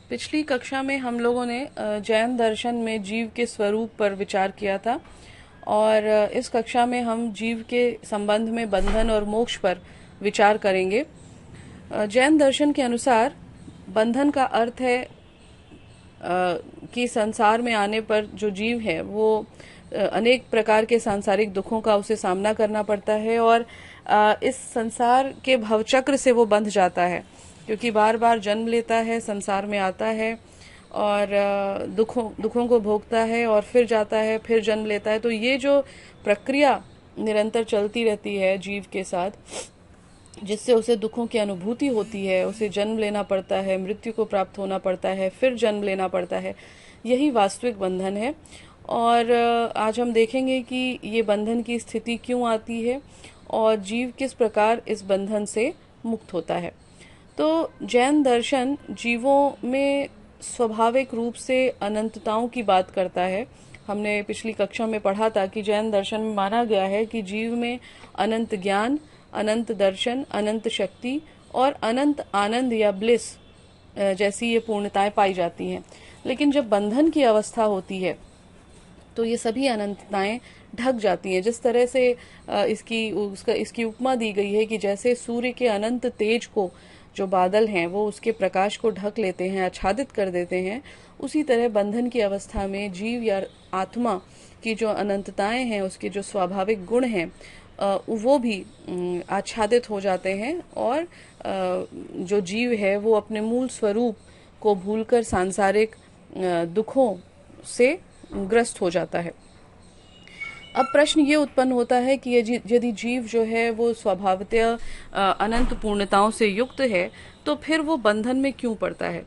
पिछली कक्षा में हम लोगों ने जैन दर्शन में जीव के स्वरूप पर विचार किया था और इस कक्षा में हम जीव के संबंध में बंधन और मोक्ष पर विचार करेंगे। जैन दर्शन के अनुसार बंधन का अर्थ है कि संसार में आने पर जो जीव है वो अनेक प्रकार के सांसारिक दुखों का उसे सामना करना पड़ता है और इस संसार के भवचक्र से वो बंध जाता है, क्योंकि बार बार जन्म लेता है, संसार में आता है और दुखों को भोगता है और फिर जाता है, फिर जन्म लेता है। तो ये जो प्रक्रिया निरंतर चलती रहती है जीव के साथ, जिससे उसे दुखों की अनुभूति होती है, उसे जन्म लेना पड़ता है, मृत्यु को प्राप्त होना पड़ता है, फिर जन्म लेना पड़ता है, यही वास्तविक बंधन है। और आज हम देखेंगे कि ये बंधन की स्थिति क्यों आती है और जीव किस प्रकार इस बंधन से मुक्त होता है। तो जैन दर्शन जीवों में स्वाभाविक रूप से अनंतताओं की बात करता है। हमने पिछली कक्षा में पढ़ा था कि जैन दर्शन में माना गया है कि जीव में अनंत ज्ञान, अनंत दर्शन, अनंत शक्ति और अनंत आनंद या ब्लिस जैसी ये पूर्णताएं पाई जाती हैं। लेकिन जब बंधन की अवस्था होती है तो ये सभी अनंतताएं ढक जाती हैं। जिस तरह से इसकी उपमा दी गई है कि जैसे सूर्य के अनंत तेज को जो बादल हैं वो उसके प्रकाश को ढक लेते हैं, आच्छादित कर देते हैं, उसी तरह बंधन की अवस्था में जीव या आत्मा की जो अनंतताएं हैं, उसके जो स्वाभाविक गुण हैं, वो भी आच्छादित हो जाते हैं और जो जीव है वो अपने मूल स्वरूप को भूलकर सांसारिक दुखों से ग्रस्त हो जाता है। अब प्रश्न ये उत्पन्न होता है कि यदि जीव जो है वो स्वभावतः अनंत पूर्णताओं से युक्त है तो फिर वो बंधन में क्यों पड़ता है।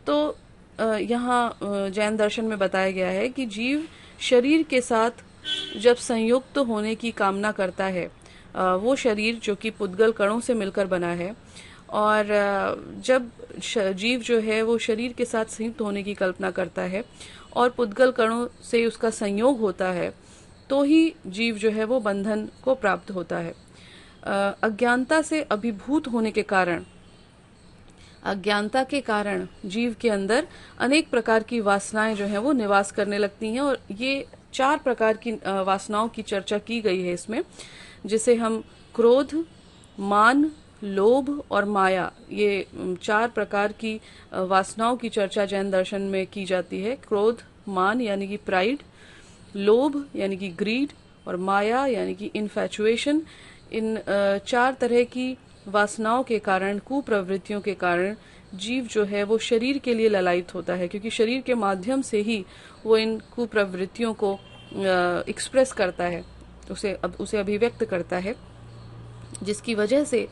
तो यहाँ जैन दर्शन में बताया गया है कि जीव शरीर के साथ जब संयुक्त होने की कामना करता है, वो शरीर जो कि पुद्गल कणों से मिलकर बना है, और जब जीव जो है वो शरीर के साथ संयुक्त होने की कल्पना करता है और पुद्गल कणों से उसका संयोग होता है, तो ही जीव जो है वो बंधन को प्राप्त होता है। अज्ञानता से अभिभूत होने के कारण, अज्ञानता के कारण जीव के अंदर अनेक प्रकार की वासनाएं जो है वो निवास करने लगती हैं और ये 4 प्रकार की वासनाओं की चर्चा की गई है इसमें, जिसे हम क्रोध, मान, लोभ और माया, ये 4 प्रकार की वासनाओं की चर्चा जैन दर्शन में की जाती है। क्रोध, मान यानी कि प्राइड, लोभ यानी कि ग्रीड और माया यानी कि इन्फैचुएशन। इन 4 तरह की वासनाओं के कारण, कुप्रवृत्तियों के कारण जीव जो है वो शरीर के लिए ललायित होता है, क्योंकि शरीर के माध्यम से ही वो इन कुप्रवृत्तियों को एक्सप्रेस करता है, उसे अभिव्यक्त करता है, जिसकी वजह से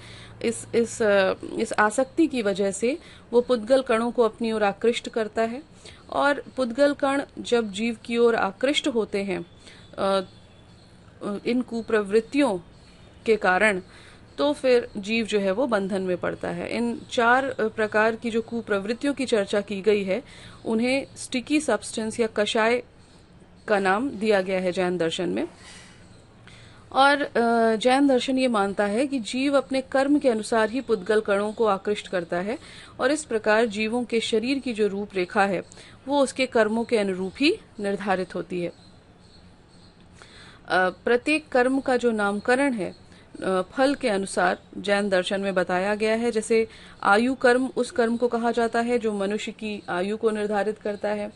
इस आसक्ति की वजह से वो पुद्गल कणों को अपनी ओर आकृष्ट करता है। और पुद्गल कण जब जीव की ओर आकृष्ट होते हैं इन कुप्रवृत्तियों के कारण, तो फिर जीव जो है वो बंधन में पड़ता है। इन 4 प्रकार की जो कुप्रवृत्तियों की चर्चा की गई है, उन्हें स्टिकी सब्सटेंस या कषाय का नाम दिया गया है जैन दर्शन में। और जैन दर्शन ये मानता है कि जीव अपने कर्म के अनुसार ही पुद्गल कणों को आकृष्ट करता है और इस प्रकार जीवों के शरीर की जो रूपरेखा है वो उसके कर्मों के अनुरूप ही निर्धारित होती है। प्रत्येक कर्म का जो नामकरण है फल के अनुसार जैन दर्शन में बताया गया है। जैसे आयु कर्म उस कर्म को कहा जाता है जो मनुष्य की आयु को निर्धारित करता है।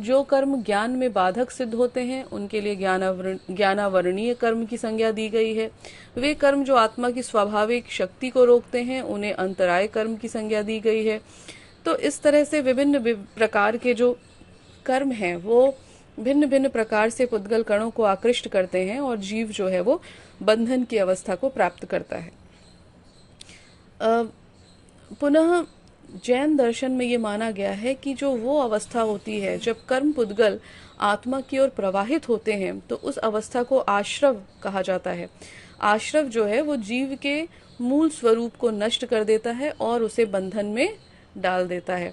जो कर्म ज्ञान में बाधक सिद्ध होते हैं उनके लिए ज्ञानावरणीय कर्म की संज्ञा दी गई है। वे कर्म जो आत्मा की स्वाभाविक शक्ति को रोकते हैं उन्हें अंतराय कर्म की संज्ञा दी गई है। तो इस तरह से विभिन्न प्रकार के जो कर्म हैं वो भिन्न भिन्न प्रकार से पुद्गल कणों को आकृष्ट करते हैं और जीव जो है वो बंधन की अवस्था को प्राप्त करता है। पुनः जैन दर्शन में ये माना गया है कि जो वो अवस्था होती है जब कर्म पुद्गल आत्मा की ओर प्रवाहित होते हैं, तो उस अवस्था को आश्रव कहा जाता है। आश्रव जो है वो जीव के मूल स्वरूप को नष्ट कर देता है और उसे बंधन में डाल देता है।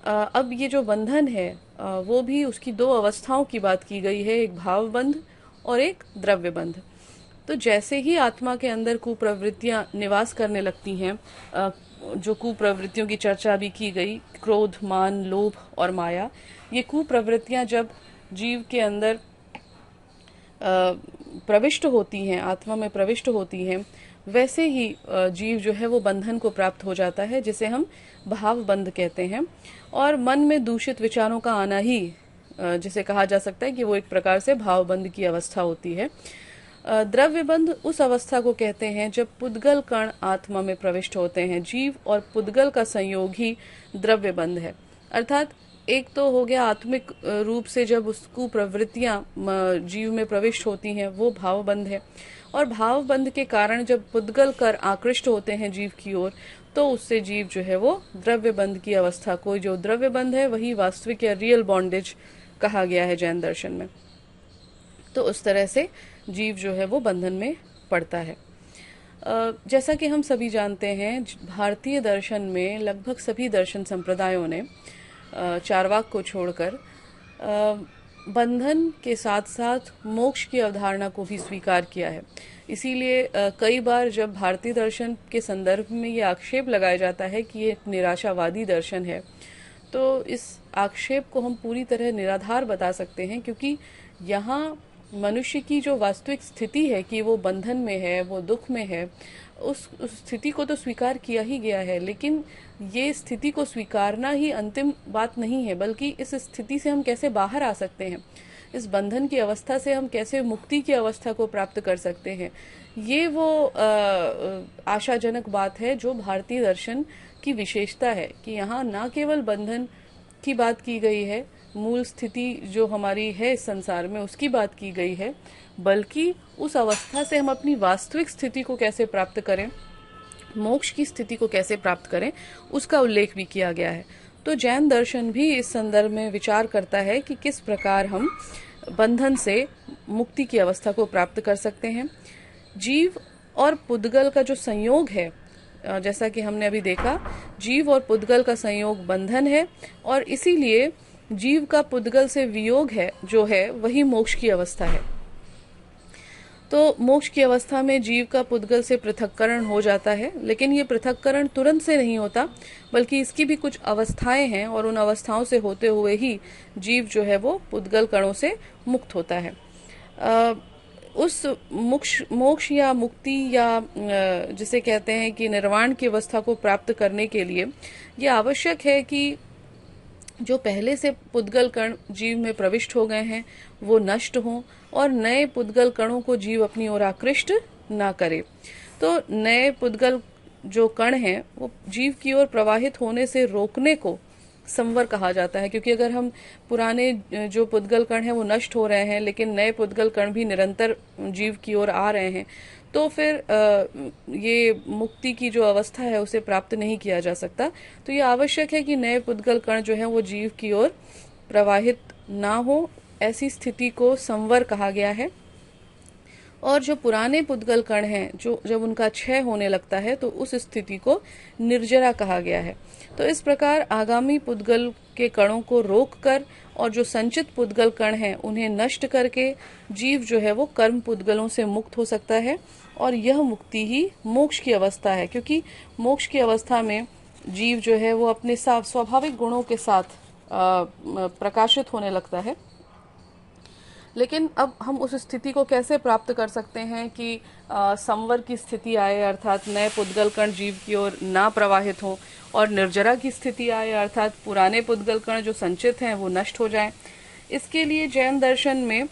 अब ये जो बंधन है वो भी उसकी 2 अवस्थाओं की बात की गई है, एक भाव बंध और एक द्रव्य बंध। तो जैसे ही आत्मा के अंदर कुप्रवृत्तियां निवास करने लगती हैं, जो कुप्रवृत्तियों की चर्चा भी की गई, क्रोध, मान, लोभ और माया, ये कुप्रवृत्तियां जब जीव के अंदर प्रविष्ट होती हैं, आत्मा में प्रविष्ट होती हैं, वैसे ही जीव जो है वो बंधन को प्राप्त हो जाता है, जिसे हम भाव बंध कहते हैं। और मन में दूषित विचारों का आना ही जिसे कहा जा सकता है कि वो एक प्रकार से भावबंध की अवस्था होती है। द्रव्यबंध उस अवस्था को कहते हैं जब पुद्गल कण आत्मा में प्रविष्ट होते हैं। जीव और पुद्गल का संयोग ही द्रव्यबंध है। अर्थात एक तो हो गया आत्मिक रूप से जब उसको प्रवृत्तियां जीव में प्रविष्ट होती हैं, वो भावबंध है। और भावबंध के कारण जब पुद्गल कर आकृष्ट होते हैं जीव की ओर, तो उससे जीव जो है वो द्रव्यबंध की अवस्था को, जो द्रव्यबंध है वही वास्तविक या रियल बॉन्डेज कहा गया है जैन दर्शन में। तो उस तरह से जीव जो है वो बंधन में पड़ता है। जैसा कि हम सभी जानते हैं, भारतीय दर्शन में लगभग सभी दर्शन संप्रदायों ने चार्वाक को छोड़कर बंधन के साथ साथ मोक्ष की अवधारणा को भी स्वीकार किया है। इसीलिए कई बार जब भारतीय दर्शन के संदर्भ में ये आक्षेप लगाया जाता है कि ये एक निराशावादी दर्शन है, तो इस आक्षेप को हम पूरी तरह निराधार बता सकते हैं, क्योंकि यहाँ मनुष्य की जो वास्तविक स्थिति है कि वो बंधन में है, वो दुख में है, उस स्थिति को तो स्वीकार किया ही गया है। लेकिन ये स्थिति को स्वीकारना ही अंतिम बात नहीं है, बल्कि इस स्थिति से हम कैसे बाहर आ सकते हैं, इस बंधन की अवस्था से हम कैसे मुक्ति की अवस्था को प्राप्त कर सकते हैं, ये वो आशाजनक बात है जो भारतीय दर्शन की विशेषता है कि यहाँ न केवल बंधन की बात की गई है, मूल स्थिति जो हमारी है इस संसार में उसकी बात की गई है, बल्कि उस अवस्था से हम अपनी वास्तविक स्थिति को कैसे प्राप्त करें, मोक्ष की स्थिति को कैसे प्राप्त करें, उसका उल्लेख भी किया गया है। तो जैन दर्शन भी इस संदर्भ में विचार करता है कि किस प्रकार हम बंधन से मुक्ति की अवस्था को प्राप्त कर सकते हैं। जीव और पुद्गल का जो संयोग है, जैसा कि हमने अभी देखा, जीव और पुद्गल का संयोग बंधन है, और इसीलिए जीव का पुद्गल से वियोग है जो है वही मोक्ष की अवस्था है। तो मोक्ष की अवस्था में जीव का पुद्गल से पृथक्करण हो जाता है, लेकिन ये पृथक्करण तुरंत से नहीं होता, बल्कि इसकी भी कुछ अवस्थाएं हैं, और उन अवस्थाओं से होते हुए ही जीव जो है वो पुद्गल कणों से मुक्त होता है। उस मोक्ष या मुक्ति या जिसे कहते हैं कि निर्वाण की अवस्था को प्राप्त करने के लिए ये आवश्यक है कि जो पहले से पुद्गल कण जीव में प्रविष्ट हो गए हैं वो नष्ट हों, और नए पुद्गल कणों को जीव अपनी ओर आकृष्ट ना करे। तो नए पुद्गल जो कण हैं वो जीव की ओर प्रवाहित होने से रोकने को संवर कहा जाता है, क्योंकि अगर हम पुराने जो पुद्गल कण हैं वो नष्ट हो रहे हैं, लेकिन नए पुद्गल कण भी निरंतर जीव की ओर आ रहे हैं, तो फिर ये मुक्ति की जो अवस्था है उसे प्राप्त नहीं किया जा सकता। तो ये आवश्यक है कि नए पुद्गल कण जो है वो जीव की ओर प्रवाहित ना हो, ऐसी स्थिति को संवर कहा गया है। और जो पुराने पुद्गल कण हैं, जो जब उनका क्षय होने लगता है, तो उस स्थिति को निर्जरा कहा गया है। तो इस प्रकार आगामी पुद्गल के कणों को रोककर और जो संचित पुद्गल कण हैं उन्हें नष्ट करके जीव जो है वो कर्म पुद्गलों से मुक्त हो सकता है, और यह मुक्ति ही मोक्ष की अवस्था है, क्योंकि मोक्ष की अवस्था में जीव जो है वो अपने स्वाभाविक गुणों के साथ प्रकाशित होने लगता है। लेकिन अब हम उस स्थिति को कैसे प्राप्त कर सकते हैं कि संवर की स्थिति आए, अर्थात नए पुद्गल कण जीव की ओर ना प्रवाहित हो, और निर्जरा की स्थिति आए, अर्थात पुराने पुद्गल कण जो संचित हैं वो नष्ट हो जाएं। इसके लिए जैन दर्शन में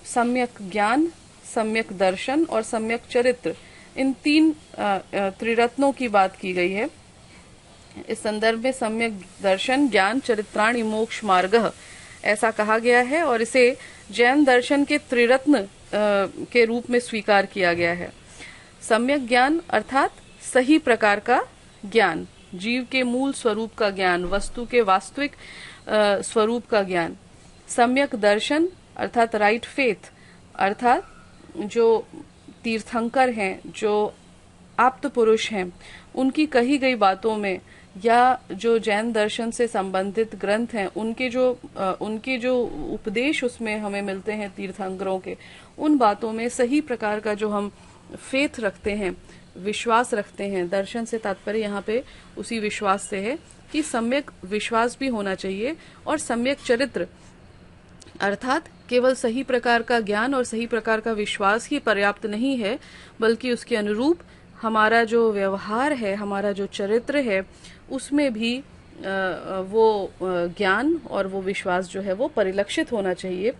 सम्यक ज्ञान, सम्यक दर्शन और सम्यक चरित्र, इन तीन त्रिरत्नों की बात की गई है। इस संदर्भ में सम्यक दर्शन, ज्ञान, चरित्राणि मोक्ष मार्गः ऐसा कहा गया है, और इसे जैन दर्शन के त्रिरत्न के रूप में स्वीकार किया गया है। सम्यक ज्ञान अर्थात सही प्रकार का ज्ञान, जीव के मूल स्वरूप का ज्ञान, वस्तु के वास्तविक स्वरूप का ज्ञान। सम्यक दर्शन अर्थात राइट फेथ, अर्थात जो तीर्थंकर हैं, जो आप्त पुरुष हैं, उनकी कही गई बातों में, या जो जैन दर्शन से संबंधित ग्रंथ हैं उनके जो उपदेश उसमें हमें मिलते हैं तीर्थंकरों के, उन बातों में सही प्रकार का जो हम फेथ रखते हैं, विश्वास रखते हैं, दर्शन से तात्पर्य यहाँ पे उसी विश्वास से है कि सम्यक विश्वास भी होना चाहिए, और सम्यक चरित्र अर्थात केवल सही प्रकार का ज्ञान और सही प्रकार का विश्वास ही पर्याप्त नहीं है, बल्कि उसके अनुरूप हमारा जो व्यवहार है, हमारा जो चरित्र है, उसमें भी वो ज्ञान और वो विश्वास जो है वो परिलक्षित होना चाहिए।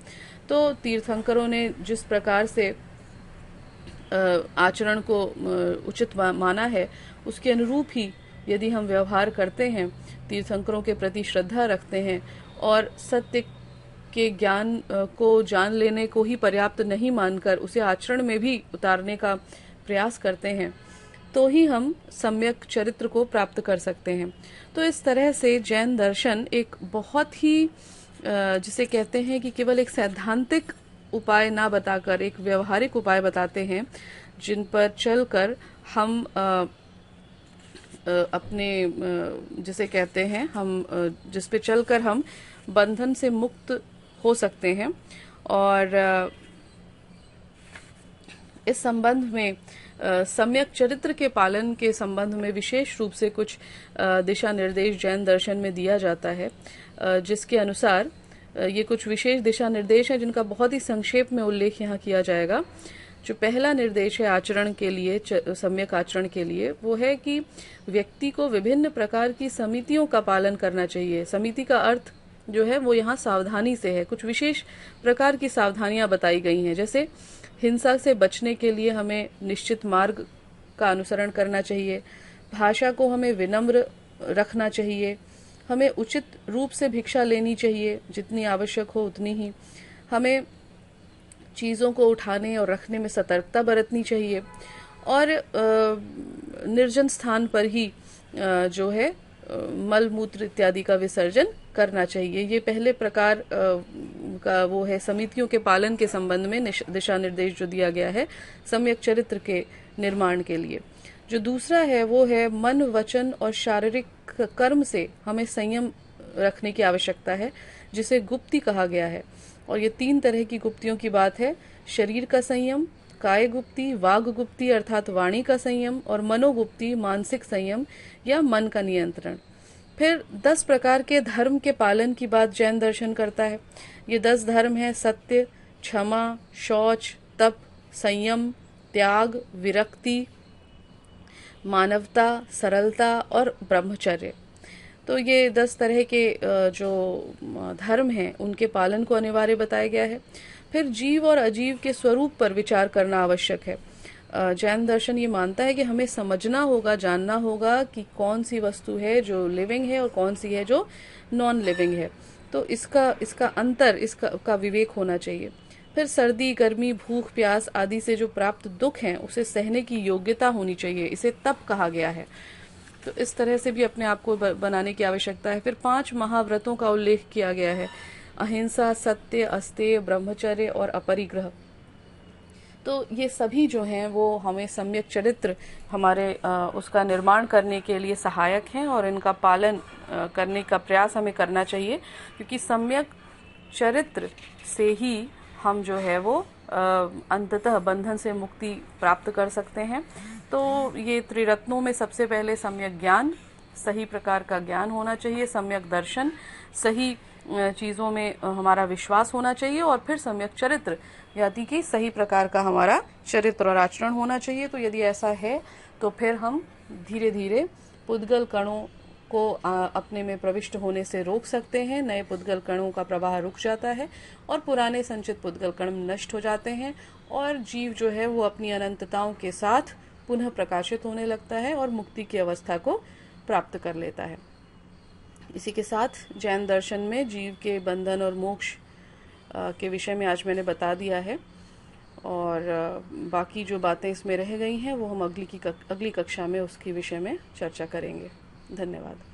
तो तीर्थंकरों ने जिस प्रकार से आचरण को उचित माना है, उसके अनुरूप ही यदि हम व्यवहार करते हैं, तीर्थंकरों के प्रति श्रद्धा रखते हैं और सत्य के ज्ञान को जान लेने को ही पर्याप्त नहीं मानकर उसे आचरण में भी उतारने का प्रयास करते हैं, तो ही हम सम्यक चरित्र को प्राप्त कर सकते हैं। तो इस तरह से जैन दर्शन एक बहुत ही जिसे कहते हैं कि केवल एक सैद्धांतिक उपाय ना बताकर एक व्यवहारिक उपाय बताते हैं, जिन पर चलकर हम अपने जिसे कहते हैं हम जिस पे चलकर हम बंधन से मुक्त हो सकते हैं। और इस संबंध में सम्यक चरित्र के पालन के संबंध में विशेष रूप से कुछ दिशा निर्देश जैन दर्शन में दिया जाता है, जिसके अनुसार ये कुछ विशेष दिशा निर्देश हैं जिनका बहुत ही संक्षेप में उल्लेख यहाँ किया जाएगा। जो पहला निर्देश है आचरण के लिए, सम्यक आचरण के लिए, वो है कि व्यक्ति को विभिन्न प्रकार की समितियों का पालन करना चाहिए। समिति का अर्थ जो है वो यहाँ सावधानी से है। कुछ विशेष प्रकार की सावधानियां बताई गई हैं, जैसे हिंसा से बचने के लिए हमें निश्चित मार्ग का अनुसरण करना चाहिए, भाषा को हमें विनम्र रखना चाहिए, हमें उचित रूप से भिक्षा लेनी चाहिए, जितनी आवश्यक हो उतनी ही, हमें चीज़ों को उठाने और रखने में सतर्कता बरतनी चाहिए, और निर्जन स्थान पर ही जो है मल मूत्र इत्यादि का विसर्जन करना चाहिए। ये पहले प्रकार का वो है समितियों के पालन के संबंध में दिशा निर्देश जो दिया गया है सम्यक चरित्र के निर्माण के लिए। जो दूसरा है वो है मन, वचन और शारीरिक कर्म से हमें संयम रखने की आवश्यकता है, जिसे गुप्ति कहा गया है। और ये 3 तरह की गुप्तियों की बात है: शरीर का संयम, काय गुप्ति, वाग गुप्ति अर्थात वाणी का संयम, और मनोगुप्ति मानसिक संयम या मन का नियंत्रण। फिर 10 प्रकार के धर्म के पालन की बात जैन दर्शन करता है। ये 10 धर्म हैं: सत्य, क्षमा, शौच, तप, संयम, त्याग, विरक्ति, मानवता, सरलता और ब्रह्मचर्य। तो ये 10 तरह के जो धर्म हैं उनके पालन को अनिवार्य बताया गया है। फिर जीव और अजीव के स्वरूप पर विचार करना आवश्यक है। जैन दर्शन ये मानता है कि हमें समझना होगा, जानना होगा कि कौन सी वस्तु है जो लिविंग है और कौन सी है जो नॉन लिविंग है। तो इसका अंतर, इसका विवेक होना चाहिए। फिर सर्दी, गर्मी, भूख, प्यास आदि से जो प्राप्त दुख हैं उसे सहने की योग्यता होनी चाहिए, इसे तप कहा गया है। तो इस तरह से भी अपने आप को बनाने की आवश्यकता है। फिर 5 महाव्रतों का उल्लेख किया गया है: अहिंसा, सत्य, अस्तेय, ब्रह्मचर्य और अपरिग्रह। तो ये सभी जो हैं वो हमें सम्यक चरित्र हमारे उसका निर्माण करने के लिए सहायक हैं, और इनका पालन करने का प्रयास हमें करना चाहिए, क्योंकि सम्यक चरित्र से ही हम जो है वो अंततः बंधन से मुक्ति प्राप्त कर सकते हैं। तो ये त्रिरत्नों में सबसे पहले सम्यक ज्ञान, सही प्रकार का ज्ञान होना चाहिए, सम्यक दर्शन, सही चीज़ों में हमारा विश्वास होना चाहिए, और फिर सम्यक चरित्र यानी कि सही प्रकार का हमारा चरित्र और आचरण होना चाहिए। तो यदि ऐसा है तो फिर हम धीरे धीरे पुद्गल कणों को अपने में प्रविष्ट होने से रोक सकते हैं। नए पुद्गल कणों का प्रवाह रुक जाता है और पुराने संचित पुद्गल कण नष्ट हो जाते हैं, और जीव जो है वो अपनी अनंतताओं के साथ पुनः प्रकाशित होने लगता है और मुक्ति की अवस्था को प्राप्त कर लेता है। इसी के साथ जैन दर्शन में जीव के बंधन और मोक्ष के विषय में आज मैंने बता दिया है, और बाकी जो बातें इसमें रह गई हैं वो हम अगली कक्षा में उसके विषय में चर्चा करेंगे। धन्यवाद।